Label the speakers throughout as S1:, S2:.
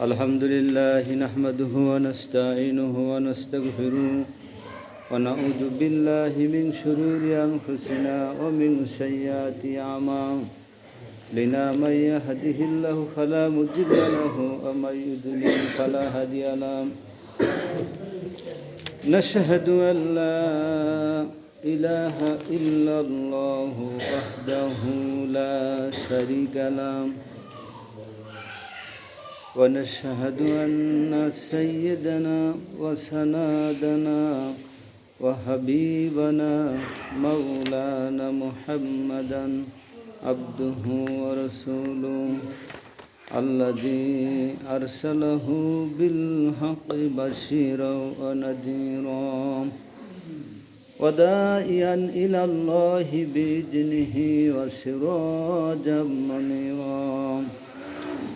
S1: الحمد لله نحمده ونستعينه ونستغفره ونعوذ بالله من شرور أنفسنا ومن سيئات أعمالنا من يهده الله فلا مضل له ومن يضلل فلا هادي له نشهد أن لا إله إلا الله وحده لا شريك له ونشهد أن سيدنا وسندنا وحبيبنا مولانا محمدا عبده ورسوله الذي أرسله بالحق بشيرا ونذيرا وداعيا إلى الله بإذنه وسراجا منيرا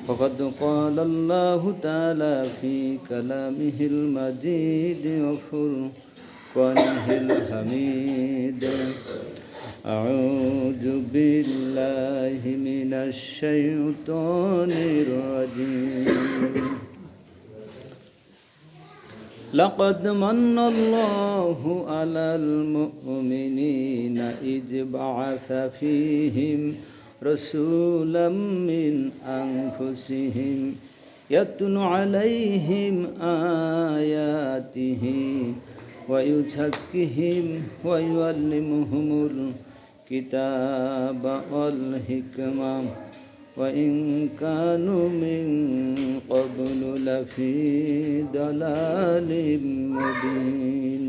S1: فقد قال الله تعالى في كلامه المجيد وفرقانه الحميد أعوذ بالله من الشيطان الرجيم لقد من الله على المؤمنين إذ بعث فيهم رسولا من أنفسهم يتلو عليهم آياته ويزكيهم ويعلمهم الكتاب والحكمة وإن كانوا من قبل لفي ضلال مبين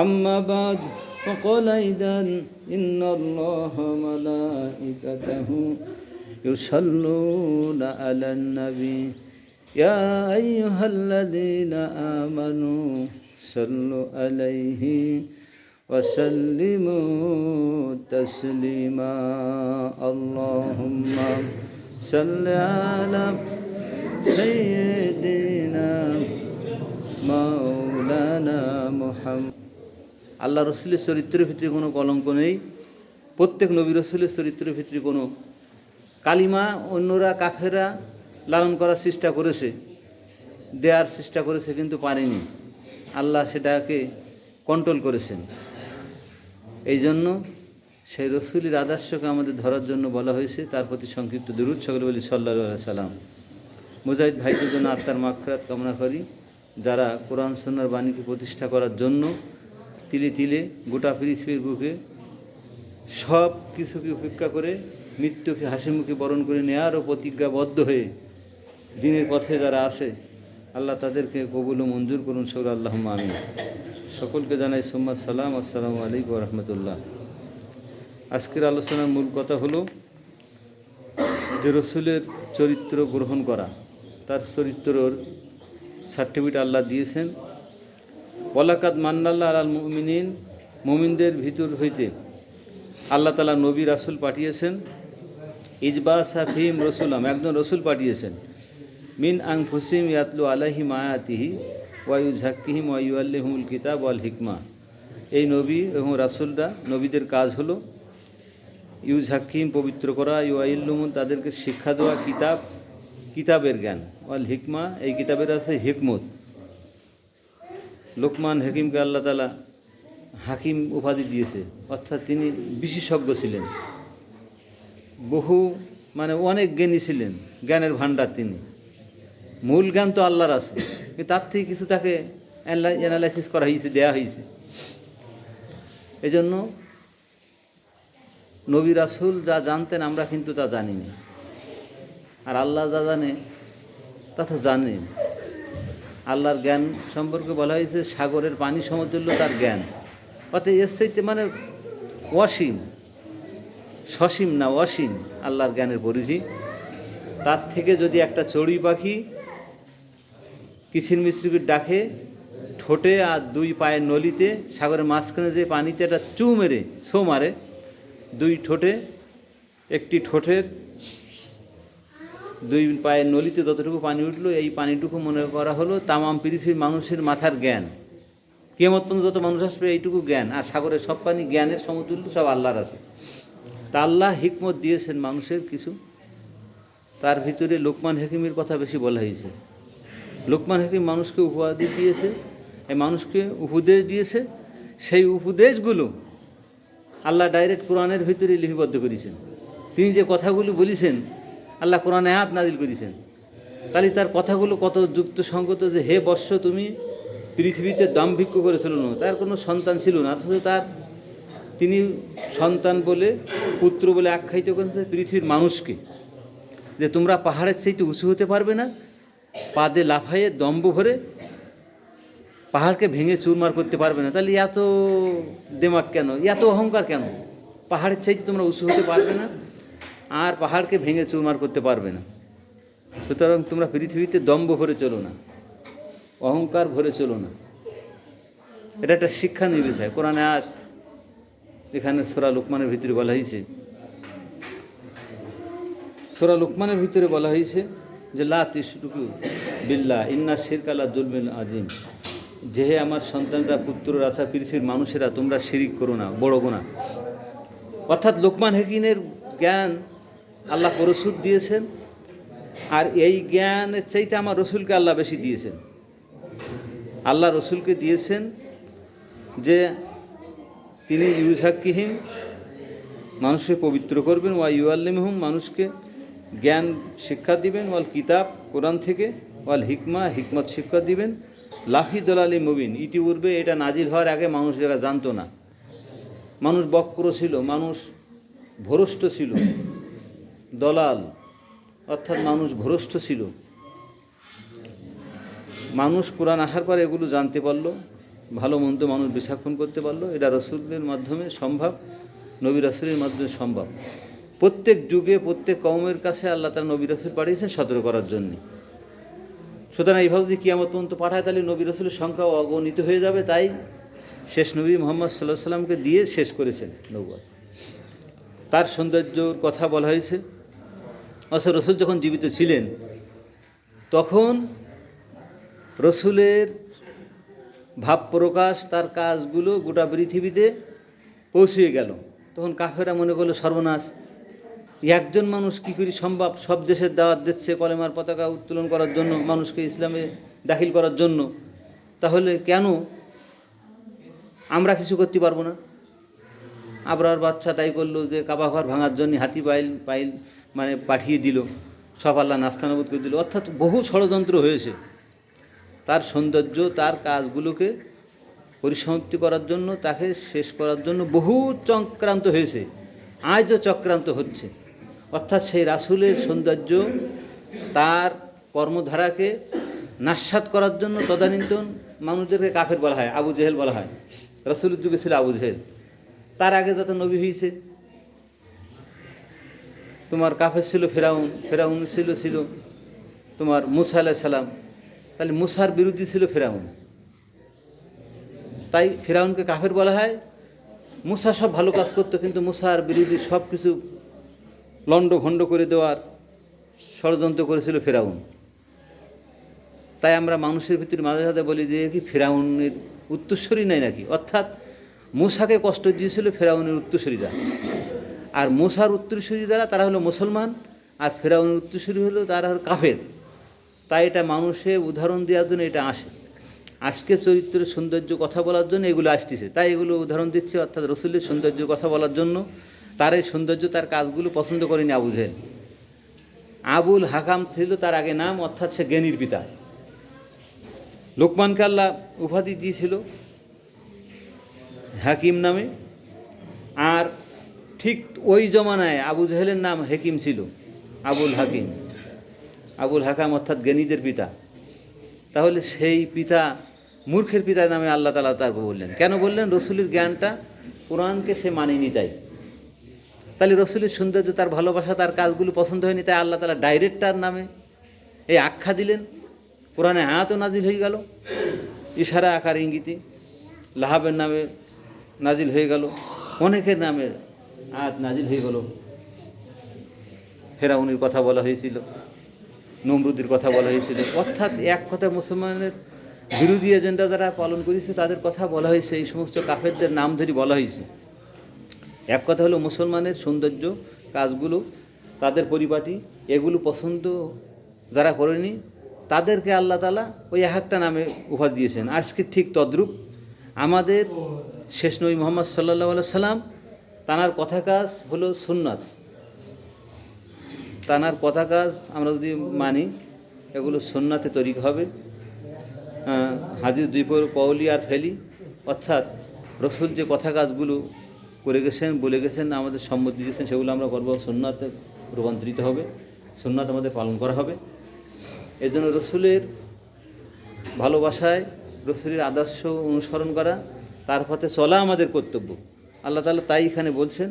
S1: أما بعد فقال أيضا إن الله وملائكته يصلون على النبي يا أيها الذين آمنوا صلوا عليه وسلموا تسليما اللهم صل على سيدنا مولانا محمد আল্লাহ রসুলের চরিত্রের ভিতরে কোনো কলঙ্ক নেই। প্রত্যেক নবী রসুলের চরিত্রের ভিতরে কোনো কালিমা অন্যরা কাফেরা লালন করার চেষ্টা করেছে, দেওয়ার চেষ্টা করেছে, কিন্তু পারেনি। আল্লাহ সেটাকে কন্ট্রোল করেছেন। এই জন্য সেই রসুলের আদর্শকে আমাদের ধরার জন্য বলা হয়েছে। তার প্রতি সংক্ষিপ্ত দুরূদ সকলে বলি সাল্লাল্লাহু আলাইহি সাল্লাম। মুজাহিদ ভাইদের জন্য আত্মার মাগফিরাত কামনা করি, যারা কোরআন সুন্নাহর বাণীকে প্রতিষ্ঠা করার জন্য তিলে তিলে গোটা পৃথিবীর বুকে সব কিছুকে উপেক্ষা করে মৃত্যুকে হাসি মুখে বরণ করে নেওয়ারও প্রতিজ্ঞাবদ্ধ হয়ে দিনের পথে যারা আসে, আল্লাহ তাদেরকে কবুল ও মঞ্জুর করুন সকল আল্লাহুম্মা আমিন। সকলকে জানাই সুম্মা সালাম, আসসালামু আলাইকুম ওয়া রাহমাতুল্লাহ। আজকের আলোচনার মূল কথা হলো যে রসুলের চরিত্র গ্রহণ করা, তার চরিত্রর সার্টিফিকেট আল্লাহ দিয়েছেন। ওয়ালাকাদ মান্নাল্লাহু আলাল মুমিনিন, মুমিনদের ভিতর হইতে আল্লাহ তাআলা নবী রাসূল পাঠিয়েছেন। ইজবাসা ফিহিম রাসূলাম, একজন রসুল পাঠিয়েছেন। মিন আনফুসিহিম ইয়াতলু আলাইহিম আয়াতিহি ওয়া ইউযাক্কিহিম ওয়া ইউআল্লিমুহুল কিতাব ওয়াল হিকমা। এই নবী এবং রাসূলরা, নবীদের কাজ হলো ইউযাক্কিহিম, পবিত্র করা, ইউআল্লিমুহুম, তাদেরকে শিক্ষা দেওয়া, কিতাবের জ্ঞান, ওয়াল হিকমা, এই কিতাবের আছে হিকমত। লোকমান হাকিমকে আল্লাহ তাআলা হাকিম উপাধি দিয়েছে, অর্থাৎ তিনি বিশেষজ্ঞ ছিলেন, অনেক জ্ঞানী ছিলেন, জ্ঞানের ভাণ্ডার তিনি। মূল জ্ঞান তো আল্লাহর আছে, কিন্তু তার থেকে কিছু তাকে অ্যানালাইসিস করা হয়েছে, দেওয়া হয়েছে। এজন্য নবী রাসূল যা জানতেন আমরা কিন্তু তা জানি না, আর আল্লাহ যা জানে তা তো জানেন। আল্লাহর জ্ঞান সম্পর্কে বলা হয়েছে সাগরের পানি সমতুল্য তার জ্ঞান, অর্থাৎ এর চাইতে অসীম, সসীম না অসীম আল্লাহর জ্ঞানের পরিধি। তার থেকে যদি একটা চড়ুই পাখি কিচিরমিচির ডাকে ঠোঁটে আর দুই পায়ের নলিতে, সাগরের মাঝখানে যে পানিতে একটা ছো মারে, দুই ঠোঁটে, একটি ঠোঁটের দুই পায়ের নলিতে যতটুকু পানি উঠলো, এই পানিটুকু মনে করা হলো তামাম পৃথিবীর মানুষের মাথার জ্ঞান। কিয়ামত পর্যন্ত যত মানুষ আসবে এইটুকু জ্ঞান, আর সাগরের সব পানি জ্ঞানের সমতুল্য, সব আল্লাহর আছে। তা আল্লাহ হিকমত দিয়েছেন মানুষের কিছু তার ভিতরে লোকমান হাকিমের কথা বেশি বলা হয়েছে। লোকমান হাকিম মানুষকে উপদেশ দিয়েছে, এই মানুষকে উপদেশ দিয়েছে, সেই উপদেশগুলো আল্লাহ ডাইরেক্ট কোরআনের ভিতরে লিপিবদ্ধ করেছেন। তিনি যে কথাগুলো বলেছেন আল্লাহ কোরআনে আয়াত নাজিল করেছেন, তাহলে তার কথাগুলো কত যুক্তিসঙ্গত যে হে বৎস তুমি পৃথিবীতে দাম্ভিক্য করেছিল না, তার কোনো সন্তান ছিল না, অথচ তিনি সন্তান বলে পুত্র বলে আখ্যায়িত করেছে পৃথিবীর মানুষকে, যে তোমরা পাহাড়ের চাইতে উঁচু হতে পারবে না, পাদে লাফাইয়ে দম্ভ ভরে পাহাড়কে ভেঙে চুরমার করতে পারবে না। তাহলে এত দেমাগ কেন, এত অহংকার কেন? পাহাড়ের চাইতে তোমরা উঁচু হতে পারবে না আর পাহাড়কে ভেঙে চুরমার করতে পারবে না। সুতরাং তোমরা পৃথিবীতে দম্ভ ভরে চলো না, অহংকার ভরে চলো না। এটা একটা শিক্ষা নির্দেশায় কোরআনে আয়াত এখানে সূরা লোকমানের ভিতরে বলা হয়েছে। সূরা লোকমানের ভিতরে বলা হয়েছে যে লা তুশরিকু বিল্লাহ ইন্না শিরকা লাযুলমুন আযীম, যে হে আমার সন্তানরা, পুত্ররা, অর্থাৎ পৃথিবীর মানুষেরা, তোমরা শিরিক করো না, বড় গুনাহ। অর্থাৎ লোকমান হাকিমের জ্ঞান আল্লাহ রসুল দিয়েছেন, আর এই জ্ঞানের চাইতে আমার রসুলকে আল্লাহ বেশি দিয়েছেন। আল্লাহ রসুলকে দিয়েছেন যে তিনি ইউজাক্কিহিম, মানুষকে পবিত্র করবেন, ওয়া ইউআল্লিমুহুম, মানুষকে জ্ঞান শিক্ষা দিবেন, ওয়াল কিতাব, কোরআন থেকে, ওয়াল হিকমা, হিকমত শিক্ষা দিবেন, লাফি দলালি মুবিন, ইতিপূর্বে এটা নাজিল হওয়ার আগে মানুষ যারা জানতো না, মানুষ বক্র ছিল, মানুষ ভ্রষ্ট ছিল, দলাল অর্থাৎ মানুষ ভ্রষ্ট ছিল। মানুষ কোরআন আসার পরে এগুলো জানতে পারলো, ভালো মন্দ মানুষ বিচক্ষণ করতে পারলো। এটা রসুলের মাধ্যমে সম্ভব, নবী রাসূলের মাধ্যমে সম্ভব। প্রত্যেক যুগে প্রত্যেক কওমের কাছে আল্লাহ তাআলা নবী রাসূল পাঠিয়েছেন সতর্ক করার জন্য। সুতরাং এইভাবে যদি কিয়ামত পর্যন্ত পাঠায় তাহলে নবী রাসূলের সংখ্যা অগণিত হয়ে যাবে। তাই শেষ নবী মুহাম্মদ সাল্লাল্লাহু আলাইহি সাল্লামকে দিয়ে শেষ করেছেন নবুয়ত। তার সৌন্দর্যর কথা বলা হয়েছে। অথচ রসুল যখন জীবিত ছিলেন তখন রসুলের ভাব প্রকাশ, তার কাজগুলো গোটা পৃথিবীতে পৌঁছিয়ে গেল। তখন কাফেররা মনে করলো সর্বনাশ, একজন মানুষ কী করে সম্ভব, সব দেশের দাওয়াত দিচ্ছে কলেমার পতাকা উত্তোলন করার জন্য, মানুষকে ইসলামে দাখিল করার জন্য, তাহলে কেন আমরা কিছু করতে পারবো না? আবরার বাচ্চা তাই করলো যে কাবা ঘর ভাঙার জন্য হাতি পাইল মানে পাঠিয়ে দিল, সব আল্লাহ নাস্তানাবুদ করে দিল। অর্থাৎ বহু ষড়যন্ত্র হয়েছে। তার সৌন্দর্য, তার কাজগুলোকে পরিসমাপ্তি করার জন্য, তাকে শেষ করার জন্য বহু চক্রান্ত হয়েছে, আজও চক্রান্ত হচ্ছে। অর্থাৎ সেই রাসূলের সৌন্দর্য, তার কর্মধারাকে নাস্যাৎ করার জন্য তদানীন্তন মানুষদেরকে কাফের বলা হয়, আবু জেহেল বলা হয়। রাসূলের যুগে ছিল আবু জেহেল। তার আগে যত নবী হয়েছে তোমার কাফের ছিল ফেরাউন ছিল তোমার মুসা আলাইহিস সালাম। তাহলে মুসার বিরোধী ছিল ফেরাউন, তাই ফেরাউনকে কাফের বলা হয়। মুসা সব ভালো কাজ করতো, কিন্তু মুসার বিরোধী সব কিছু লণ্ডভণ্ড করে দেওয়ার ষড়যন্ত্র করেছিল ফেরাউন। তাই আমরা মানুষের ভিতরে মাঝে মাঝে বলি যে কি ফেরাউনের উত্তরসূরি নাই নাকি, অর্থাৎ মুসাকে কষ্ট দিয়েছিল ফেরাউনের উত্তরসূরিরা, আর মুসার উত্তরসূরি দ্বারা তারা হলো মুসলমান, আর ফেরাউনের উত্তরসূরি হলো তারা হলো কাফের। তাই এটা মানুষের উদাহরণ দেওয়ার জন্য এটা আসে। আজকে চরিত্রের সৌন্দর্য কথা বলার জন্য এগুলো আসতেছে, তাই এগুলো উদাহরণ দিচ্ছে। অর্থাৎ রসুলের সৌন্দর্য কথা বলার জন্য, তার এই সৌন্দর্য, তার কাজগুলো পছন্দ করেনি আবু জেহেল। আবুল হাকাম ছিল তার আগে নাম, অর্থাৎ সে জ্ঞানীর পিতা। লোকমানকে আল্লাহ উপাধি দিয়েছিল হাকিম নামে, আর ঠিক ওই জমানায় আবু জেহেলের নাম হাকিম ছিল, আবুল হাকিম, আবুল হাকাম অর্থাৎ জ্ঞানীদের পিতা। তাহলে সেই পিতা, মূর্খের পিতার নামে আল্লাহ তাআলা তারপর বললেন। কেন বললেন? রসুলের জ্ঞানটা, কোরআনকে সে মানেনি তাই। তাহলে রসুলের সৌন্দর্য, তার ভালোবাসা, তার কাজগুলো পছন্দ হয়নি, তাই আল্লাহ তাআলা ডাইরেক্ট তার নামে এই আখ্যা দিলেন। কোরআনে আয়াতও নাজিল হয়ে গেল, ইশারা আকার ইঙ্গিতে লাহাবের নামে নাজিল হয়ে গেল, অনেকের নামে আয়াত নাজিল হয়ে গেল। ফেরাউনের কথা বলা হয়েছিল, নমরুদের কথা বলা হয়েছিল। অর্থাৎ এক কথা মুসলমানের বিরোধী এজেন্ডা যারা পালন করেছে তাদের কথা বলা হয়েছে, এই সমস্ত কাফেরদের নাম ধরে বলা হয়েছে। এক কথা হলো মুসলমানের সৌন্দর্য কাজগুলো তাদের পরিপাটি, এগুলো পছন্দ যারা করেনি তাদেরকে আল্লাহ তাআলা ওই এক একটা নামে উপাধি দিয়েছেন। আজকে ঠিক তদ্রূপ আমাদের শেষ নবী মুহাম্মদ সাল্লাল্লাহু আলাইহি সাল্লাম, তানার কথা কাজ হলো সুন্নাত। তানার কথা কাজ আমরা যদি মানি, এগুলো সুন্নাতে তরিক হবে। হাদিস দুই কওলি আর ফেলি, অর্থাৎ রসুল যে কথা কাজগুলো করে গেছেন, বলে গেছেন, আমাদের সম্মতি দিয়েছেন, সেগুলো আমরা করবো, সুন্নাতে রূপান্তরিত হবে, সুন্নাত আমাদের পালন করা হবে। এই জন্য রসুলের ভালোবাসায়, রসুলের আদর্শ অনুসরণ করা, তার পথে চলা আমাদের কর্তব্য। আল্লাহ তাআলা তাই এখানে বলছেন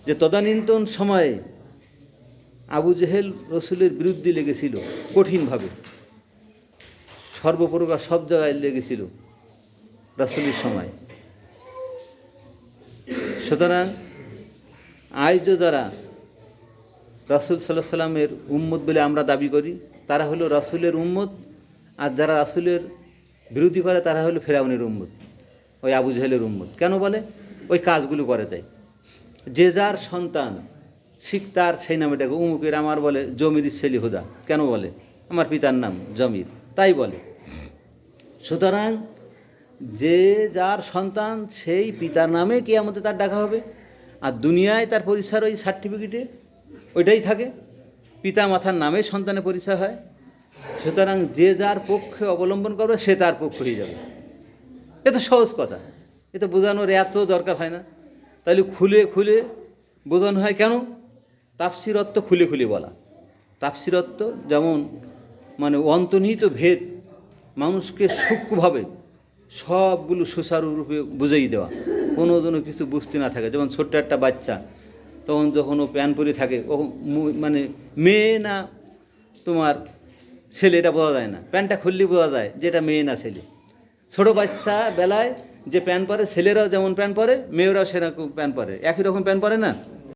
S1: যে তদানীন্তন সময়ে আবু জেহেল রসুলের বিরুদ্ধে লেগেছিল কঠিনভাবে, সর্বপ্রকার সব জায়গায় লেগেছিল রাসূলের সময়। সুতরাং আজও যারা রাসূল সাল্লাল্লাহু আলাইহি সাল্লামের উম্মত বলে আমরা দাবি করি, তারা হলো রাসূলের উম্মত, আর যারা রাসূলের বিরোধী করে তারা হলো ফেরাউনের উম্মত, ওই আবু জেহেলের উম্মত। কেন বলে? ওই কাজগুলো করে দেয়। যে যার সন্তান শিখ তার সেই নামে ডাকে, উমুকের আমার বলে জমির ছেলে হুদা, কেন বলে? আমার পিতার নাম জমির, তাই বলে। সুতরাং যে যার সন্তান সেই পিতার নামে কিয়ামতে তার ডাকা হবে, আর দুনিয়ায় তার পরিচয় ওই সার্টিফিকেটে ওইটাই থাকে, পিতা মাতার নামে সন্তানের পরিচয় হয়। সুতরাং যে যার পক্ষে অবলম্বন করবে সে তার পক্ষ হয়ে যাবে। এ তো সহজ কথা, এ তো বোঝানোর এত দরকার হয় না। তাহলে খুলে খুলে বোঝানো হয় কেন? তাফসীর অর্থ খুলে খুলে বলা। তাফসীর অর্থ যেমন মানে অন্তর্নিহিত ভেদ মানুষকে সূক্ষ্মভাবে সবগুলো সুচারুরূপে বুঝিয়ে দেওয়া, কোনো জন্য কিছু বুঝতে না থাকে। যেমন ছোট্ট একটা বাচ্চা, তখন যখন ও প্যান পরে থাকে, ও মানে মেয়ে না তোমার ছেলে এটা বোঝা যায় না, প্যান্টটা খুললেই বোঝা যায় যে এটা মেয়ে না ছেলে। ছোটো বাচ্চা বেলায় যে প্যান্ট পরে, ছেলেরাও যেমন প্যান্ট পরে, মেয়েরাও সেরকম প্যান্ট পরে, একই রকম প্যান্ট পরে না।